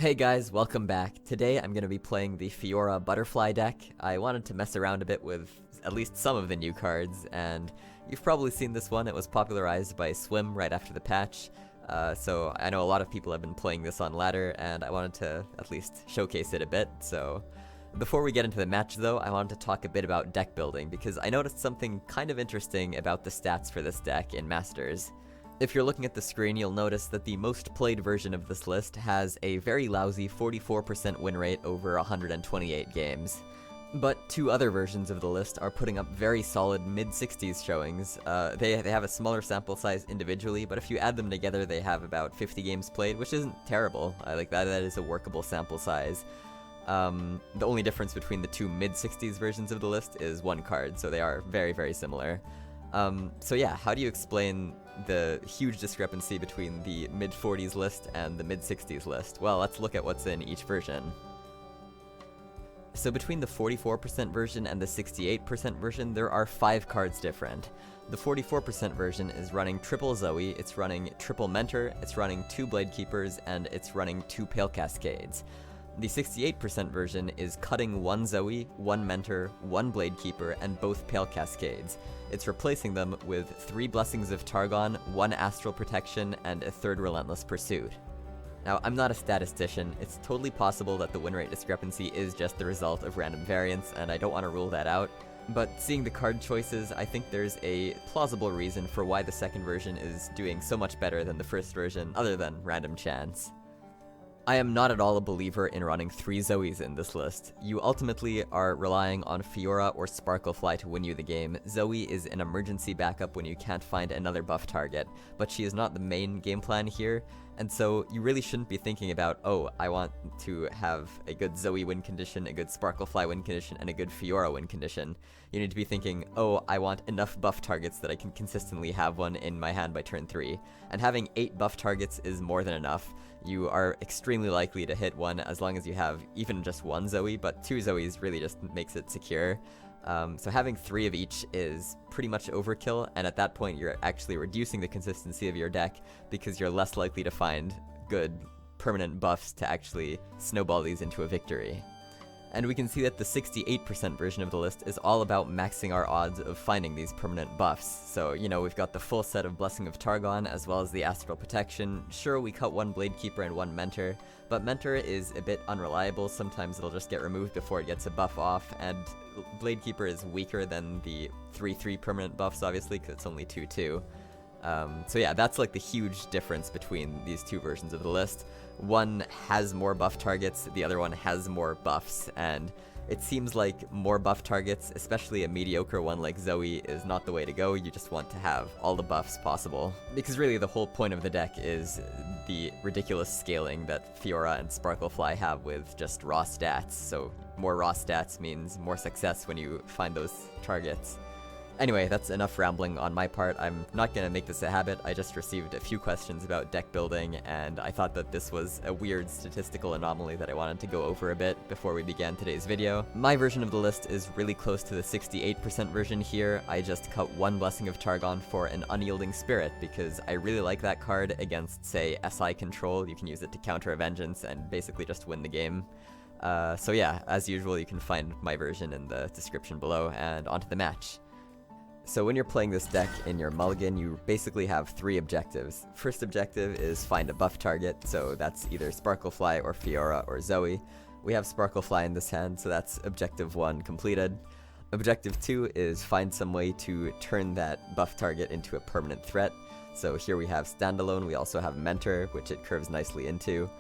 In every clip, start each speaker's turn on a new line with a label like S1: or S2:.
S1: Hey guys, welcome back. Today I'm going to be playing the Fiora Butterfly deck. I wanted to mess around a bit with at least some of the new cards, and you've probably seen this one. It was popularized by Swim right after the patch, so I know a lot of people have been playing this on ladder, and I wanted to at least showcase it a bit. So before we get into the match though, I wanted to talk a bit about deck building, because I noticed something kind of interesting about the stats for this deck in Masters. If you're looking at the screen, you'll notice that the most played version of this list has a very lousy 44% win rate over 128 games. But two other versions of the list are putting up very solid mid-60s showings. They have a smaller sample size individually, but if you add them together, they have about 50 games played, which isn't terrible. I like that. That is a workable sample size. The only difference between the two mid-60s versions of the list is one card, so they are very, very similar. So yeah, how do you explain the huge discrepancy between the mid-40s list and the mid-60s list? Well, let's look at what's in each version. So between the 44% version and the 68% version, there are 5 cards different. The 44% version is running triple Zoe, it's running triple Mentor, it's running 2 Blade Keepers, and it's running 2 Pale Cascades. The 68% version is cutting 1 Zoe, 1 Mentor, 1 Blade Keeper, and both Pale Cascades. It's replacing them with 3 Blessings of Targon, 1 Astral Protection, and a 3rd Relentless Pursuit. Now, I'm not a statistician. It's totally possible that the win rate discrepancy is just the result of random variance, and I don't want to rule that out. But seeing the card choices, I think there's a plausible reason for why the second version is doing so much better than the first version, other than random chance. I am not at all a believer in running 3 Zoes in this list. You ultimately are relying on Fiora or Sparklefly to win you the game. Zoe is an emergency backup when you can't find another buff target, but she is not the main game plan here, and so you really shouldn't be thinking about, oh, I want to have a good Zoe win condition, a good Sparklefly win condition, and a good Fiora win condition. You need to be thinking, oh, I want enough buff targets that I can consistently have one in my hand by turn 3. And having 8 buff targets is more than enough. You are extremely likely to hit one as long as you have even just 1 Zoe, but 2 Zoes really just makes it secure. So having 3 of each is pretty much overkill, and at that point you're actually reducing the consistency of your deck because you're less likely to find good permanent buffs to actually snowball these into a victory. And we can see that the 68% version of the list is all about maxing our odds of finding these permanent buffs. So, you know, we've got the full set of Blessing of Targon as well as the Astral Protection. Sure, we cut 1 Blade Keeper and 1 Mentor, but Mentor is a bit unreliable. Sometimes it'll just get removed before it gets a buff off, and Blade Keeper is weaker than the 3/3 permanent buffs, obviously, because it's only 2/2. So yeah, that's like the huge difference between these two versions of the list. One has more buff targets, the other one has more buffs, and it seems like more buff targets, especially a mediocre one like Zoe, is not the way to go. You just want to have all the buffs possible. Because really the whole point of the deck is the ridiculous scaling that Fiora and Sparklefly have with just raw stats. So more raw stats means more success when you find those targets. Anyway, that's enough rambling on my part. I'm not going to make this a habit. I just received a few questions about deck building, and I thought that this was a weird statistical anomaly that I wanted to go over a bit before we began today's video. My version of the list is really close to the 68% version here. I just cut 1 Blessing of Targon for an Unyielding Spirit because I really like that card against, say, SI control. You can use it to counter a Vengeance and basically just win the game. So yeah, as usual, you can find my version in the description below, and onto the match. So when you're playing this deck in your mulligan, you basically have 3 objectives. First objective is find a buff target, so that's either Sparklefly or Fiora or Zoe. We have Sparklefly in this hand, so that's objective 1 completed. Objective 2 is find some way to turn that buff target into a permanent threat. So here we have Standalone, we also have Mentor, which it curves nicely into.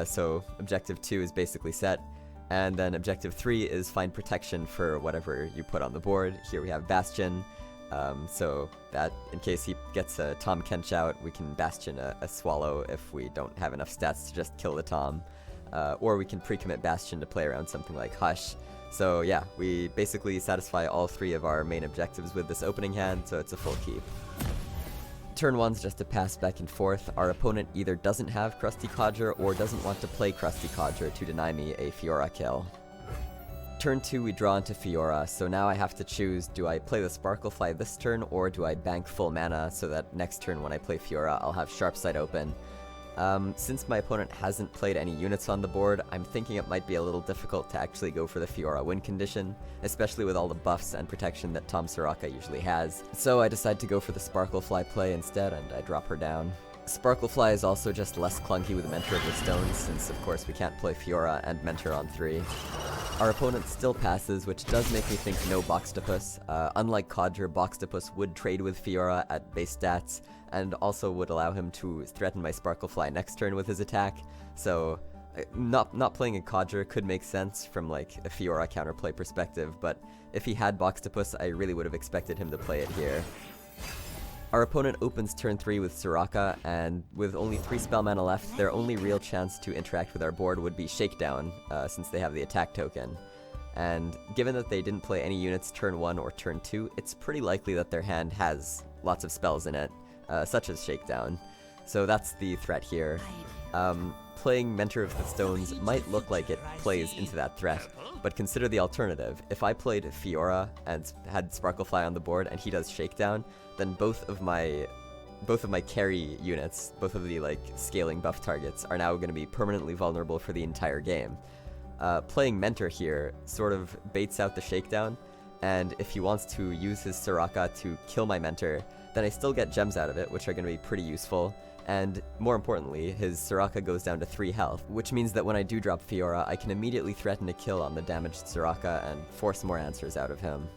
S1: So objective 2 is basically set. And then objective 3 is find protection for whatever you put on the board. Here we have Bastion, so that in case he gets a Tahm Kench out, we can Bastion a Swallow if we don't have enough stats to just kill the Tahm. Or we can pre-commit Bastion to play around something like Hush. So yeah, we basically satisfy all 3 of our main objectives with this opening hand, so it's a full keep. Turn 1's just a pass back and forth. Our opponent either doesn't have Krusty Codger or doesn't want to play Krusty Codger to deny me a Fiora kill. Turn 2 we draw into Fiora, so now I have to choose, do I play the Sparklefly this turn or do I bank full mana so that next turn when I play Fiora I'll have Sharp Sight open. Since my opponent hasn't played any units on the board, I'm thinking it might be a little difficult to actually go for the Fiora win condition, especially with all the buffs and protection that Tahm Soraka usually has. So I decide to go for the Sparklefly play instead, and I drop her down. Sparklefly is also just less clunky with Mentor of the Stones, since of course we can't play Fiora and Mentor on 3. Our opponent still passes, which does make me think no Boxtopus. Unlike Codger, Boxtopus would trade with Fiora at base stats, and also would allow him to threaten my Sparklefly next turn with his attack, so not playing a Codger could make sense from like a Fiora counterplay perspective, but if he had Boxtopus, I really would have expected him to play it here. Our opponent opens turn 3 with Soraka, and with only 3 spell mana left, their only real chance to interact with our board would be Shakedown, since they have the attack token. And given that they didn't play any units turn 1 or turn 2, it's pretty likely that their hand has lots of spells in it, such as Shakedown. So that's the threat here. Playing Mentor of the Stones might look like it plays into that threat, but consider the alternative. If I played Fiora and had Sparklefly on the board and he does Shakedown, then both of my carry units, both of the like scaling buff targets, are now going to be permanently vulnerable for the entire game. Playing Mentor here sort of baits out the Shakedown, and if he wants to use his Soraka to kill my Mentor, then I still get gems out of it, which are going to be pretty useful. And more importantly, his Soraka goes down to 3 health, which means that when I do drop Fiora, I can immediately threaten a kill on the damaged Soraka and force more answers out of him.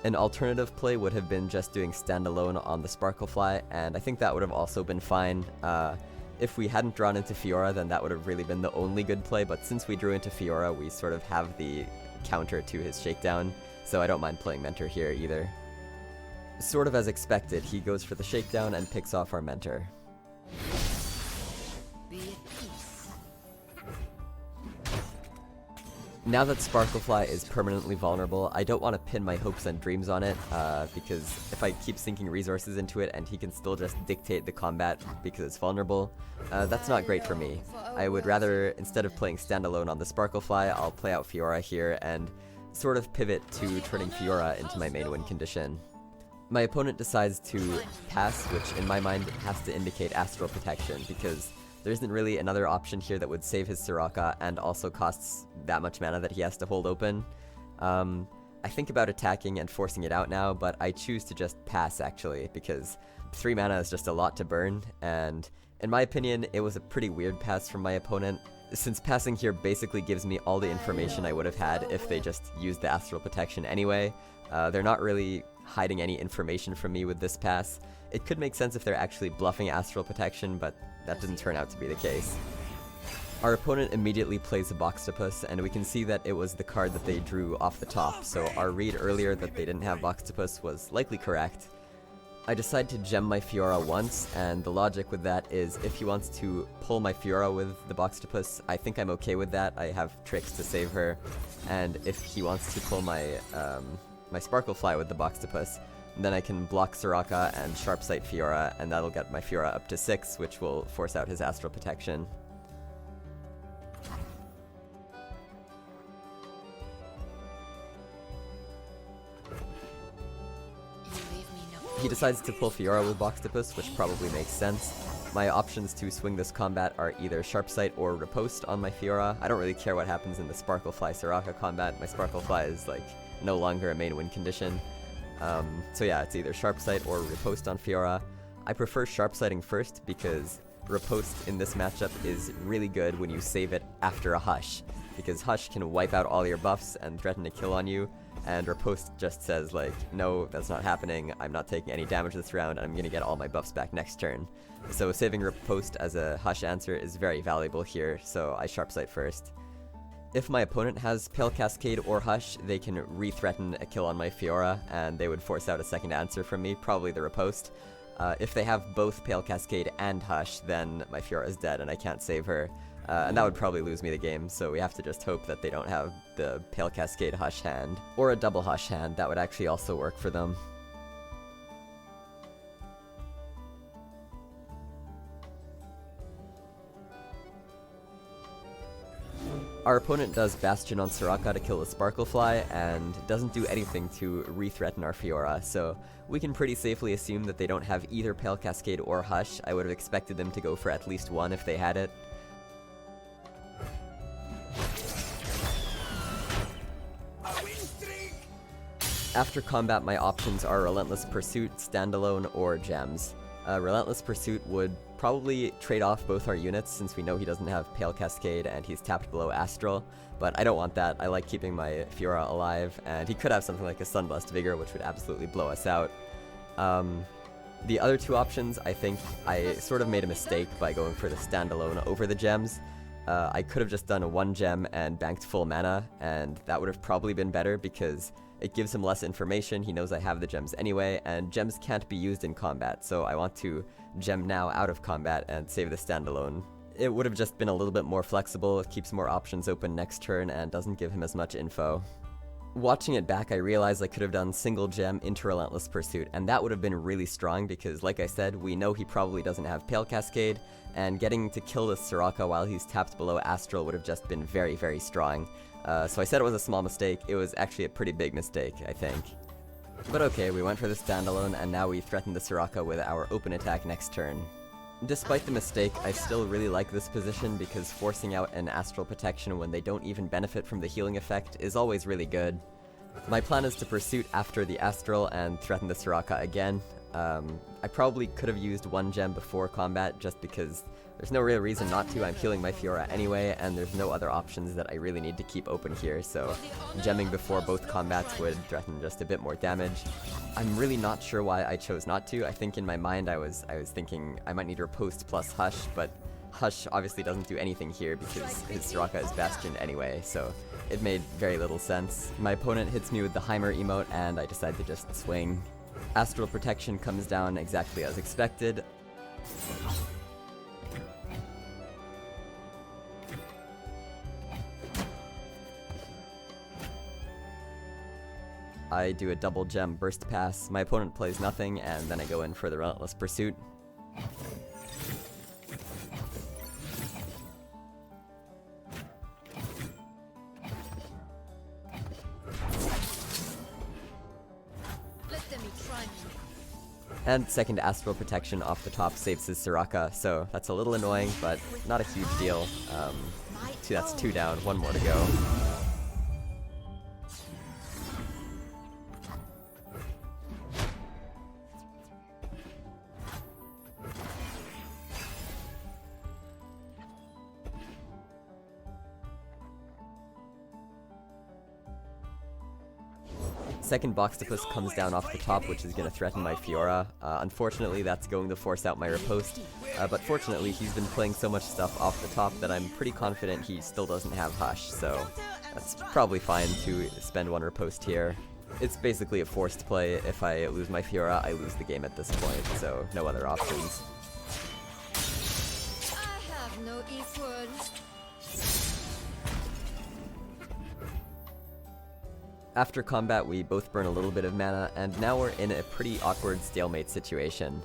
S1: An alternative play would have been just doing standalone on the Sparklefly, and I think that would have also been fine. If we hadn't drawn into Fiora, then that would have really been the only good play, but since we drew into Fiora, we sort of have the counter to his Shakedown, so I don't mind playing Mentor here either. Sort of as expected, he goes for the Shakedown and picks off our Mentor. Now that Sparklefly is permanently vulnerable, I don't want to pin my hopes and dreams on it, because if I keep sinking resources into it and he can still just dictate the combat because it's vulnerable, that's not great for me. I would rather, instead of playing standalone on the Sparklefly, I'll play out Fiora here and sort of pivot to turning Fiora into my main win condition. My opponent decides to pass, which in my mind has to indicate Astral Protection, because there isn't really another option here that would save his Soraka and also costs that much mana that he has to hold open. I think about attacking and forcing it out now, but I choose to just pass actually, because 3 mana is just a lot to burn, and in my opinion, it was a pretty weird pass from my opponent, since passing here basically gives me all the information I would have had if they just used the Astral Protection anyway. They're not really hiding any information from me with this pass. It could make sense if they're actually bluffing Astral Protection, but that didn't turn out to be the case. Our opponent immediately plays a Boxtopus, and we can see that it was the card that they drew off the top, so our read earlier that they didn't have Boxtopus was likely correct. I decide to gem my Fiora once, and the logic with that is if he wants to pull my Fiora with the Boxtopus, I think I'm okay with that. I have tricks to save her, and if he wants to pull my my Sparklefly with the Boxtopus, then I can block Soraka and Sharpsight Fiora, and that'll get my Fiora up to 6, which will force out his Astral Protection. He decides to pull Fiora with Boxtopus, which probably makes sense. My options to swing this combat are either Sharpsight or Riposte on my Fiora. I don't really care what happens in the Sparklefly Soraka combat. My Sparklefly is like no longer a main win condition. So yeah, it's either Sharpsight or Riposte on Fiora. I prefer Sharpsighting first because Riposte in this matchup is really good when you save it after a Hush, because Hush can wipe out all your buffs and threaten to kill on you, and Riposte just says like, no, that's not happening, I'm not taking any damage this round, and I'm gonna get all my buffs back next turn. So saving Riposte as a Hush answer is very valuable here, so I Sharpsight first. If my opponent has Pale Cascade or Hush, they can re-threaten a kill on my Fiora, and they would force out a second answer from me, probably the Riposte. If they have both Pale Cascade and Hush, then my Fiora is dead and I can't save her, and that would probably lose me the game, so we have to just hope that they don't have the Pale Cascade Hush hand, or a double Hush hand. That would actually also work for them. Our opponent does Bastion on Soraka to kill the Sparklefly, and doesn't do anything to re-threaten our Fiora, so we can pretty safely assume that they don't have either Pale Cascade or Hush. I would have expected them to go for at least one if they had it. After combat, my options are Relentless Pursuit, Standalone, or Gems. Relentless Pursuit would probably trade off both our units since we know he doesn't have Pale Cascade and he's tapped below Astral, but I don't want that. I like keeping my Fiora alive, and he could have something like a Sunblast Vigor, which would absolutely blow us out. The other two options, I think I sort of made a mistake by going for the Standalone over the Gems. I could have just done a 1 gem and banked full mana, and that would have probably been better because it gives him less information, he knows I have the gems anyway, and gems can't be used in combat, so I want to gem now out of combat and save the Standalone. It would have just been a little bit more flexible, it keeps more options open next turn, and doesn't give him as much info. Watching it back, I realized I could have done single gem into Relentless Pursuit, and that would have been really strong because, like I said, we know he probably doesn't have Pale Cascade, and getting to kill this Soraka while he's tapped below Astral would have just been very, very strong. So I said it was a small mistake. It was actually a pretty big mistake, I think. But okay, we went for the Standalone, and now we threaten the Soraka with our open attack next turn. Despite the mistake, I still really like this position because forcing out an Astral Protection when they don't even benefit from the healing effect is always really good. My plan is to Pursuit after the Astral and threaten the Soraka again. I probably could have used 1 gem before combat just because there's no real reason not to. I'm healing my Fiora anyway, and there's no other options that I really need to keep open here, so gemming before both combats would threaten just a bit more damage. I'm really not sure why I chose not to. I think in my mind I was thinking I might need Riposte plus Hush, but Hush obviously doesn't do anything here because his Soraka is Bastioned anyway, so it made very little sense. My opponent hits me with the Heimer emote, and I decide to just swing. Astral Protection comes down exactly as expected. I do a double gem burst pass, my opponent plays nothing, and then I go in for the Relentless Pursuit. And second Astral Protection off the top saves his Soraka, so that's a little annoying, but not a huge deal. That's 2 down, 1 more to go. Second Boxtopus comes down off the top, which is going to threaten my Fiora. Unfortunately, that's going to force out my Riposte, but fortunately he's been playing so much stuff off the top that I'm pretty confident he still doesn't have Hush, so that's probably fine to spend 1 Riposte here. It's basically a forced play. If I lose my Fiora, I lose the game at this point, so no other options.
S2: I have no equal.
S1: After combat, we both burn a little bit of mana, and now we're in a pretty awkward stalemate situation.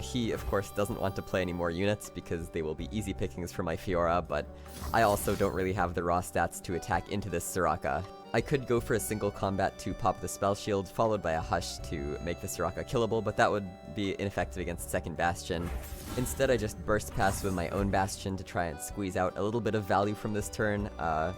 S1: He, of course, doesn't want to play any more units because they will be easy pickings for my Fiora, but I also don't really have the raw stats to attack into this Soraka. I could go for a single combat to pop the Spell Shield, followed by a Hush to make the Soraka killable, but that would be ineffective against second Bastion. Instead, I just burst past with my own Bastion to try and squeeze out a little bit of value from this turn.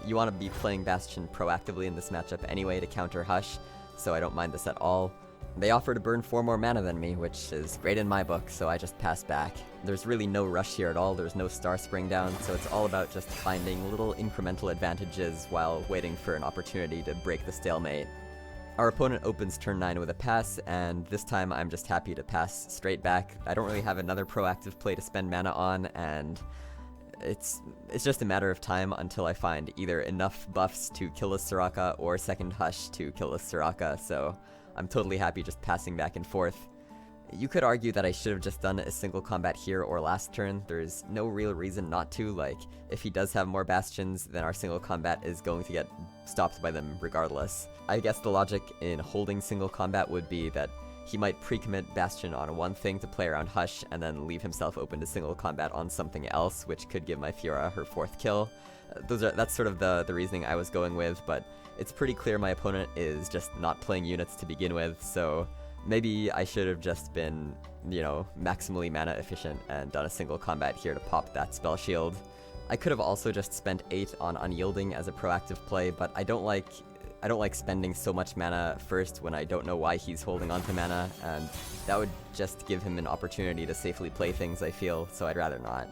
S1: You want to be playing Bastion proactively in this matchup anyway to counter Hush, so I don't mind this at all. They offer to burn 4 more mana than me, which is great in my book, so I just pass back. There's really no rush here at all, there's no Star Spring down, so it's all about just finding little incremental advantages while waiting for an opportunity to break the stalemate. Our opponent opens turn 9 with a pass, and this time I'm just happy to pass straight back. I don't really have another proactive play to spend mana on, and it's just a matter of time until I find either enough buffs to kill this Soraka or second Hush to kill this Soraka, so I'm totally happy just passing back and forth. You could argue that I should have just done a single combat here or last turn. There's no real reason not to. Like, if he does have more Bastions, then our single combat is going to get stopped by them regardless. I guess the logic in holding single combat would be that he might pre-commit Bastion on one thing to play around Hush, and then leave himself open to single combat on something else, which could give my Fiora her 4th kill. That's sort of the reasoning I was going with, but it's pretty clear my opponent is just not playing units to begin with, so maybe I should have just been, you know, maximally mana efficient and done a single combat here to pop that spell shield. I could have also just spent 8 on Unyielding as a proactive play, but I don't like spending so much mana first when I don't know why he's holding onto mana, and that would just give him an opportunity to safely play things, I feel, so I'd rather not.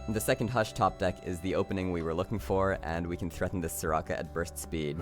S1: The second Hush top deck is the opening we were looking for, and we can threaten this Soraka at burst speed.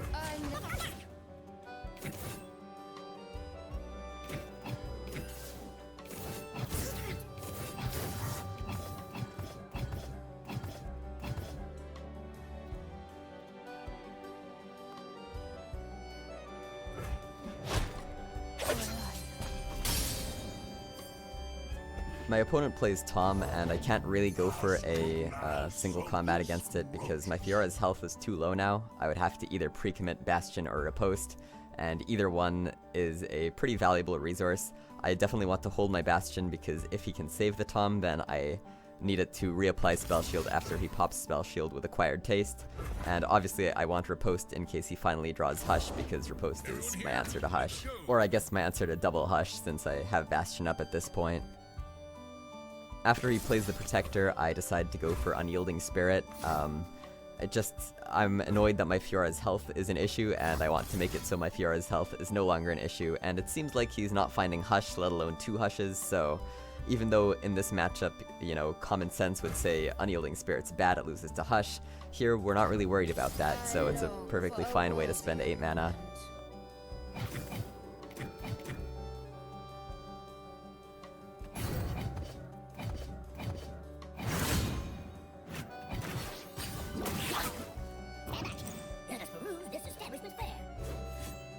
S1: My opponent plays Tahm, and I can't really go for a single combat against it because my Fiora's health is too low now. I would have to either pre-commit Bastion or Riposte, and either one is a pretty valuable resource. I definitely want to hold my Bastion because if he can save the Tahm, then I need it to reapply Spell Shield after he pops Spell Shield with Acquired Taste. And obviously I want Riposte in case he finally draws Hush, because Riposte is my answer to Hush. Or I guess my answer to double Hush, since I have Bastion up at this point. After he plays the Protector, I decide to go for Unyielding Spirit. I'm annoyed that my Fiora's health is an issue, and I want to make it so my Fiora's health is no longer an issue, and it seems like he's not finding Hush, let alone 2 Hushes, so even though in this matchup, you know, common sense would say Unyielding Spirit's bad, it loses to Hush, here we're not really worried about that, so it's a perfectly fine way to spend 8 mana.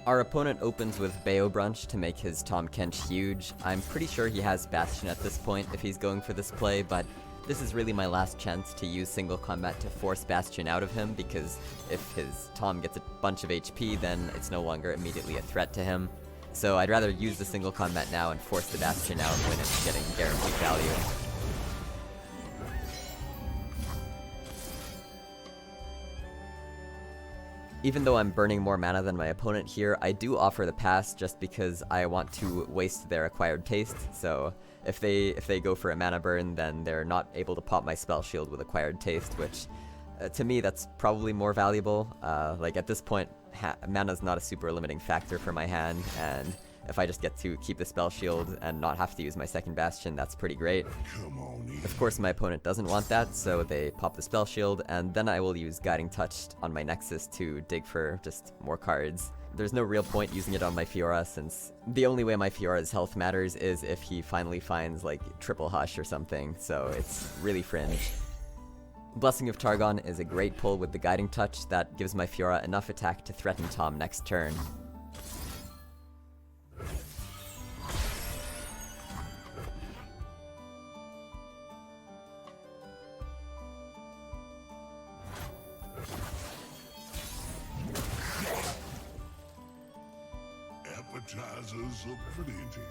S1: Our opponent opens with Bayo Brunch to make his Tahm Kench huge. I'm pretty sure he has Bastion at this point if he's going for this play, but this is really my last chance to use single combat to force Bastion out of him, because if his Tahm gets a bunch of HP, then it's no longer immediately a threat to him. So I'd rather use the single combat now and force the Bastion out when it's getting guaranteed value. Even though I'm burning more mana than my opponent here, I do offer the pass just because I want to waste their Acquired Taste, so if they go for a mana burn, then they're not able to pop my Spell Shield with Acquired Taste, which to me that's probably more valuable. Like at this point, mana's not a super limiting factor for my hand, and if I just get to keep the Spell Shield and not have to use my second Bastion, that's pretty great. Of course, my opponent doesn't want that, so they pop the Spell Shield, and then I will use Guiding Touch on my Nexus to dig for just more cards. There's no real point using it on my Fiora, since the only way my Fiora's health matters is if he finally finds, like, triple Hush or something, so it's really fringe. Blessing of Targon is a great pull with the Guiding Touch that gives my Fiora enough attack to threaten Tahm next turn.
S3: Appetizers of plenty.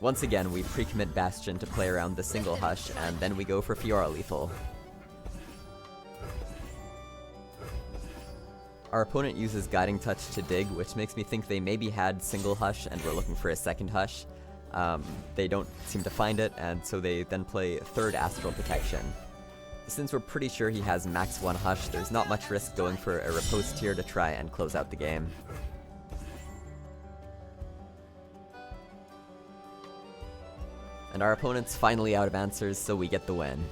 S1: Once again, we pre-commit Bastion to play around the single Hush, and then we go for Fiora lethal. Our opponent uses Guiding Touch to dig, which makes me think they maybe had single Hush and were looking for a second Hush. They don't seem to find it, and so they then play third Astral Protection. Since we're pretty sure he has max 1 Hush, there's not much risk going for a Riposte here to try and close out the game. And our opponent's finally out of answers, so we get the win.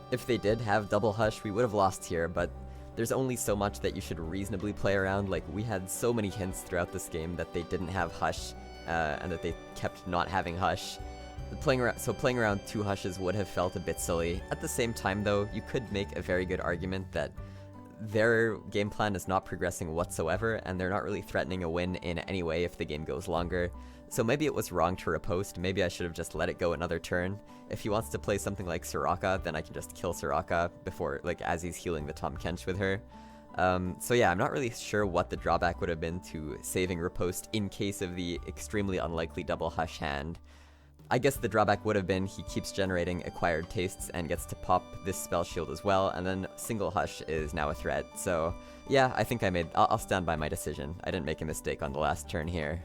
S1: If they did have double Hush, we would have lost here, but there's only so much that you should reasonably play around. Like, we had so many hints throughout this game that they didn't have Hush, and that they kept not having Hush. Playing around 2 Hushes would have felt a bit silly. At the same time, though, you could make a very good argument that their game plan is not progressing whatsoever, and they're not really threatening a win in any way if the game goes longer. So maybe it was wrong to riposte, maybe I should have just let it go another turn. If he wants to play something like Soraka, then I can just kill Soraka before, like, as he's healing the Tahm Kench with her. So yeah, I'm not really sure what the drawback would have been to saving Riposte in case of the extremely unlikely double Hush hand. I guess the drawback would have been he keeps generating acquired tastes and gets to pop this spell shield as well, and then single Hush is now a threat. So yeah, I think I'll stand by my decision. I didn't make a mistake on the last turn here.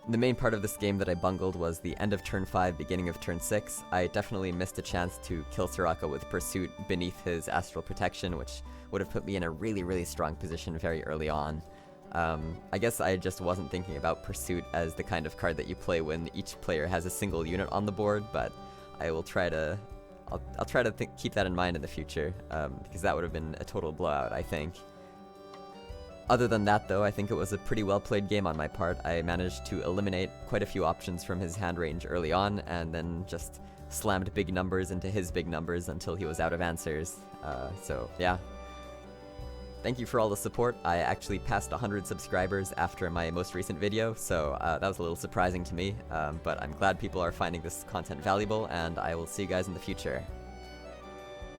S1: The main part of this game that I bungled was the end of turn 5, beginning of turn 6. I definitely missed a chance to kill Soraka with Pursuit beneath his Astral Protection, which would have put me in a really, really strong position very early on. I guess I just wasn't thinking about Pursuit as the kind of card that you play when each player has a single unit on the board, but I will try to... I'll try to keep that in mind in the future, because that would have been a total blowout, I think. Other than that, though, I think it was a pretty well-played game on my part. I managed to eliminate quite a few options from his hand range early on, and then just slammed big numbers into his big numbers until he was out of answers. So, yeah. Thank you for all the support. I actually passed 100 subscribers after my most recent video, so that was a little surprising to me, but I'm glad people are finding this content valuable, and I will see you guys in the future.